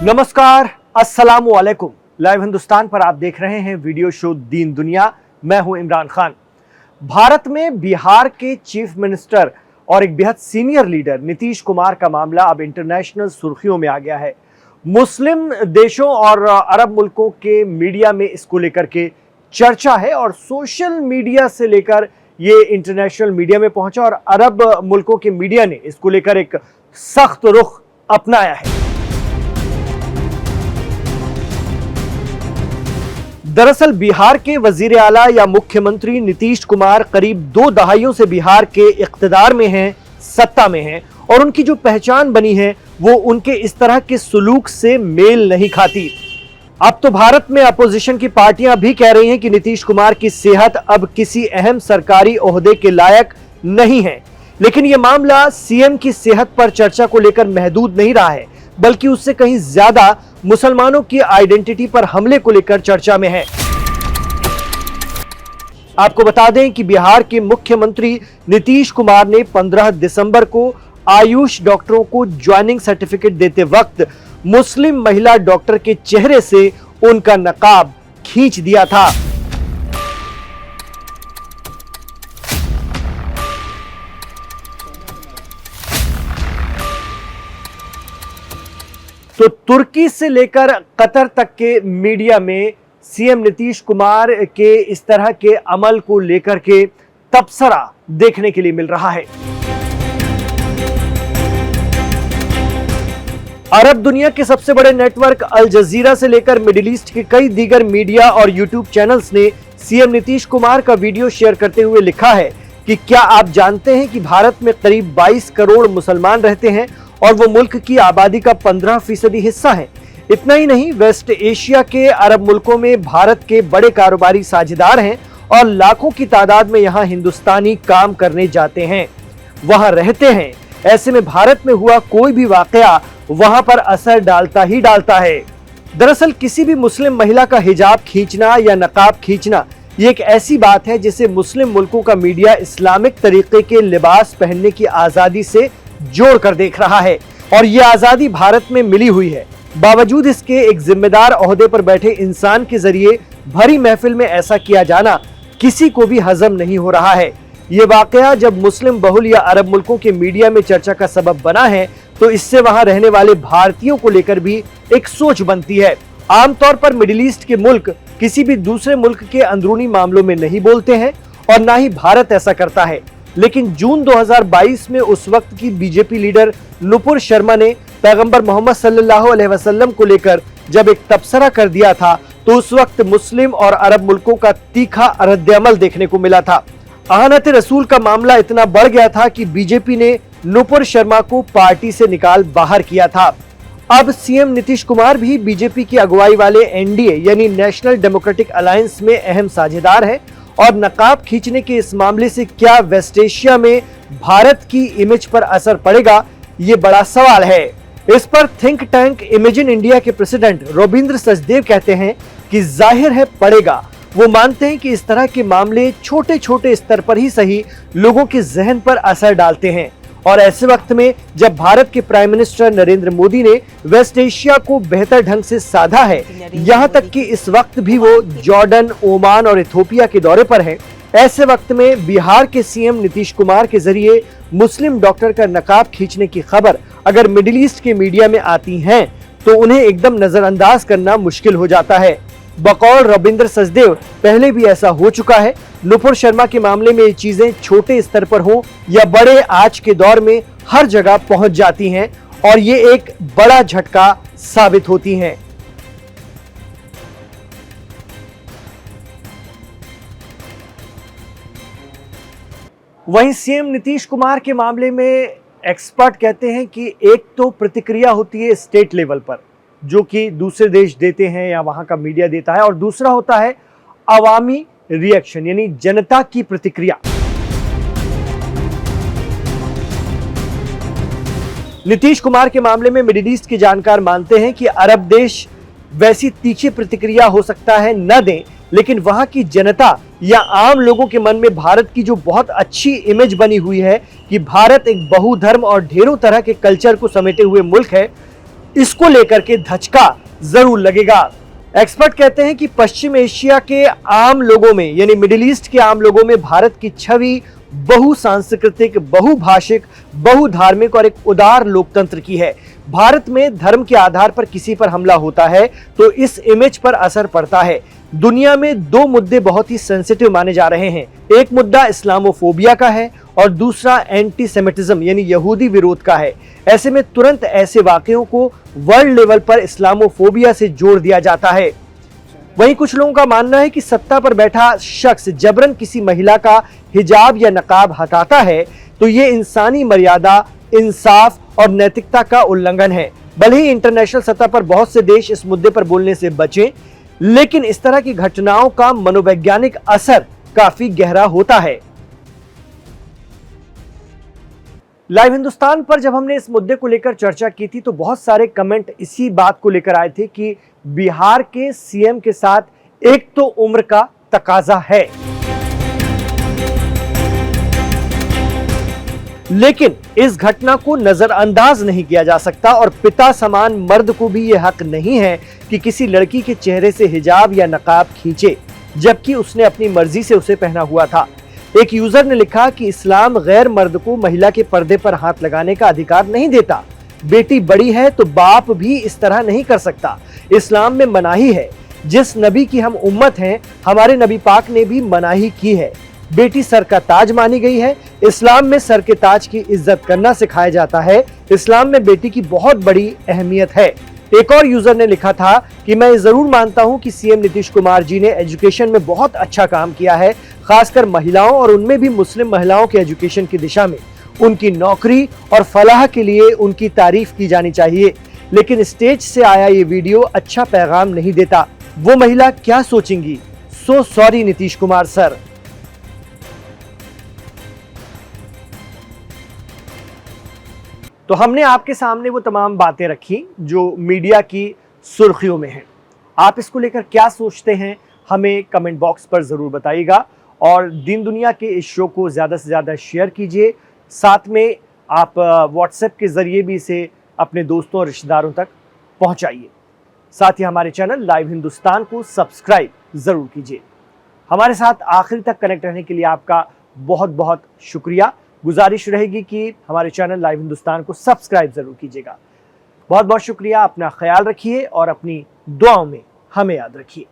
नमस्कार, अस्सलामु अलैकुम। लाइव हिंदुस्तान पर आप देख रहे हैं वीडियो शो दीन दुनिया। मैं हूं इमरान खान। भारत में बिहार के चीफ मिनिस्टर और एक बेहद सीनियर लीडर नीतीश कुमार का मामला अब इंटरनेशनल सुर्खियों में आ गया है। मुस्लिम देशों और अरब मुल्कों के मीडिया में इसको लेकर के चर्चा है और सोशल मीडिया से लेकर ये इंटरनेशनल मीडिया में पहुंचा और अरब मुल्कों के मीडिया ने इसको लेकर एक सख्त रुख अपनाया है। दरअसल बिहार के वजीर आला या मुख्यमंत्री नीतीश कुमार करीब 2 दहाइयों से बिहार के इख्तिदार में हैं, सत्ता में हैं और उनकी जो पहचान बनी है वो उनके इस तरह के सुलूक से मेल नहीं खाती। अब तो भारत में अपोजिशन की पार्टियां भी कह रही हैं कि नीतीश कुमार की सेहत अब किसी अहम सरकारी ओहदे के लायक नहीं है। लेकिन यह मामला सीएम की सेहत पर चर्चा को लेकर महदूद नहीं रहा है, बल्कि उससे कहीं ज्यादा मुसलमानों की आइडेंटिटी पर हमले को लेकर चर्चा में है। आपको बता दें कि बिहार के मुख्यमंत्री नीतीश कुमार ने 15 दिसंबर को आयुष डॉक्टरों को ज्वाइनिंग सर्टिफिकेट देते वक्त मुस्लिम महिला डॉक्टर के चेहरे से उनका नकाब खींच दिया था। तो तुर्की से लेकर कतर तक के मीडिया में सीएम नीतीश कुमार के इस तरह के अमल को लेकर के तबसरा देखने के लिए मिल रहा है। अरब दुनिया के सबसे बड़े नेटवर्क अल जजीरा से लेकर मिडिल ईस्ट के कई दीगर मीडिया और यूट्यूब चैनल्स ने सीएम नीतीश कुमार का वीडियो शेयर करते हुए लिखा है कि क्या आप जानते हैं कि भारत में करीब 22 करोड़ मुसलमान रहते हैं और वो मुल्क की आबादी का 15% हिस्सा है। इतना ही नहीं, वेस्ट एशिया के अरब मुल्कों में भारत के बड़े कारोबारी साझेदार हैं और लाखों की तादाद में यहाँ हिंदुस्तानी काम करने जाते हैं, वहां रहते हैं। ऐसे में भारत में हुआ कोई भी वाकया वहां पर असर डालता ही डालता है। दरअसल किसी भी मुस्लिम महिला का हिजाब खींचना या नकाब खींचना ये एक ऐसी बात है जिसे मुस्लिम मुल्कों का मीडिया इस्लामिक तरीके के लिबास पहनने की आजादी से जोड़ कर देख रहा है और ये आजादी भारत में मिली हुई है। बावजूद इसके एक जिम्मेदार ओहदे पर बैठे इंसान के जरिए भरी महफिल में ऐसा किया जाना किसी को भी हजम नहीं हो रहा है। ये वाकया जब मुस्लिम बहुल या अरब मुल्कों के मीडिया में चर्चा का सबब बना है तो इससे वहां रहने वाले भारतीयों को लेकर भी एक सोच बनती है। आमतौर पर मिडिल ईस्ट के मुल्क किसी भी दूसरे मुल्क के अंदरूनी मामलों में नहीं बोलते हैं और ना ही भारत ऐसा करता है। लेकिन जून 2022 में उस वक्त की बीजेपी लीडर नुपुर शर्मा ने पैगंबर मोहम्मद सल्लल्लाहु अलैहि वसल्लम को लेकर जब एक तबसरा कर दिया था तो उस वक्त मुस्लिम और अरब मुल्कों का तीखा रद्द-ए-अमल देखने को मिला था। अहानत रसूल का मामला इतना बढ़ गया था कि बीजेपी ने नुपुर शर्मा को पार्टी से निकाल बाहर किया था। अब सीएम नीतीश कुमार भी बीजेपी की अगुवाई वाले एनडीए यानी नेशनल डेमोक्रेटिक अलायंस में अहम साझेदार है और नकाब खींचने के इस मामले से क्या वेस्ट एशिया में भारत की इमेज पर असर पड़ेगा, ये बड़ा सवाल है। इस पर थिंक टैंक इमेजिन इंडिया के प्रेसिडेंट रविंद्र सचदेव कहते हैं कि जाहिर है पड़ेगा। वो मानते हैं कि इस तरह के मामले छोटे छोटे स्तर पर ही सही लोगों के जहन पर असर डालते हैं और ऐसे वक्त में जब भारत के प्राइम मिनिस्टर नरेंद्र मोदी ने वेस्ट एशिया को बेहतर ढंग से साधा है, यहाँ तक कि इस वक्त भी वो जॉर्डन, ओमान और इथोपिया के दौरे पर है, ऐसे वक्त में बिहार के सीएम नीतीश कुमार के जरिए मुस्लिम डॉक्टर का नकाब खींचने की खबर अगर मिडिल ईस्ट के मीडिया में आती हैं तो उन्हें एकदम नजरअंदाज करना मुश्किल हो जाता है। बकौल रविंद्र सचदेव पहले भी ऐसा हो चुका है। नुपुर शर्मा के मामले में ये चीजें छोटे स्तर पर हो या बड़े, आज के दौर में हर जगह पहुंच जाती हैं और ये एक बड़ा झटका साबित होती हैं। वहीं सीएम नीतीश कुमार के मामले में एक्सपर्ट कहते हैं कि एक तो प्रतिक्रिया होती है स्टेट लेवल पर जो कि दूसरे देश देते हैं या वहां का मीडिया देता है और दूसरा होता है अवामी रिएक्शन यानी जनता की प्रतिक्रिया। नीतीश कुमार के मामले में मिडिल ईस्ट के जानकार मानते हैं कि अरब देश वैसी तीखी प्रतिक्रिया हो सकता है न दें, लेकिन वहां की जनता या आम लोगों के मन में भारत की जो बहुत अच्छी इमेज बनी हुई है कि भारत एक बहुधर्म और ढेरों तरह के कल्चर को समेटे हुए मुल्क है, इसको लेकर के धचका जरूर लगेगा। एक्सपर्ट कहते हैं कि पश्चिम एशिया के आम लोगों में यानी मिडिल ईस्ट के आम लोगों में भारत की छवि बहुसांस्कृतिक, बहुभाषिक, बहुधार्मिक और एक उदार लोकतंत्र की है। भारत में धर्म के आधार पर किसी पर हमला होता है तो इस इमेज पर असर पड़ता है। दुनिया में दो मुद्दे बहुत ही सेंसिटिव माने जा रहे हैं। एक मुद्दा इस्लामोफोबिया का है और दूसरा एंटी सेमिटिज्म यानी यहूदी विरोध का है। ऐसे में तुरंत ऐसे वाकयों को वर्ल्ड लेवल पर इस्लामोफोबिया से जोड़ दिया जाता है। वहीं कुछ लोगों का मानना है कि सत्ता पर बैठा शख्स जबरन किसी महिला का हिजाब या नकाब हटाता है तो ये इंसानी मर्यादा, इंसाफ और नैतिकता का उल्लंघन है। भले ही इंटरनेशनल सतह पर बहुत से देश इस मुद्दे पर बोलने से बचें, लेकिन इस तरह की घटनाओं का मनोवैज्ञानिक असर काफी गहरा होता है। लाइव हिंदुस्तान पर जब हमने इस मुद्दे को लेकर चर्चा की थी तो बहुत सारे कमेंट इसी बात को लेकर आए थे कि बिहार के सीएम के साथ एक तो उम्र का तकाजा है, लेकिन इस घटना को नजरअंदाज नहीं किया जा सकता और पिता समान मर्द को भी यह हक नहीं है कि किसी लड़की के चेहरे से हिजाब या नकाब खींचे, जबकि उसने अपनी मर्जी से उसे पहना हुआ था। एक यूजर ने लिखा कि इस्लाम गैर मर्द को महिला के पर्दे पर हाथ लगाने का अधिकार नहीं देता। बेटी बड़ी है तो बाप भी इस तरह नहीं कर सकता। इस्लाम में मनाही है। जिस नबी की हम उम्मत हैं, हमारे नबी पाक ने भी मनाही की है। बेटी सर का ताज मानी गई है। इस्लाम में सर के ताज की इज्जत करना सिखाया जाता है। इस्लाम में बेटी की बहुत बड़ी अहमियत है। एक और यूजर ने लिखा था कि मैं जरूर मानता हूं कि सीएम नीतीश कुमार जी ने एजुकेशन में बहुत अच्छा काम किया है, खासकर महिलाओं और उनमें भी मुस्लिम महिलाओं के एजुकेशन की दिशा में। उनकी नौकरी और फलाह के लिए उनकी तारीफ की जानी चाहिए, लेकिन स्टेज से आया ये वीडियो अच्छा पैगाम नहीं देता। वो महिला क्या सोचेंगी? So sorry Nitish Kumar sir. तो हमने आपके सामने वो तमाम बातें रखी जो मीडिया की सुर्खियों में हैं। आप इसको लेकर क्या सोचते हैं, हमें कमेंट बॉक्स पर ज़रूर बताइएगा और दीन दुनिया के इस शो को ज़्यादा से ज़्यादा शेयर कीजिए। साथ में आप व्हाट्सएप के ज़रिए भी इसे अपने दोस्तों और रिश्तेदारों तक पहुंचाइए। साथ ही हमारे चैनल लाइव हिंदुस्तान को सब्सक्राइब ज़रूर कीजिए। हमारे साथ आखिर तक कनेक्ट रहने के लिए आपका बहुत बहुत शुक्रिया। गुजारिश रहेगी कि हमारे चैनल लाइव हिंदुस्तान को सब्सक्राइब जरूर कीजिएगा। बहुत बहुत शुक्रिया। अपना ख्याल रखिए और अपनी दुआओं में हमें याद रखिए।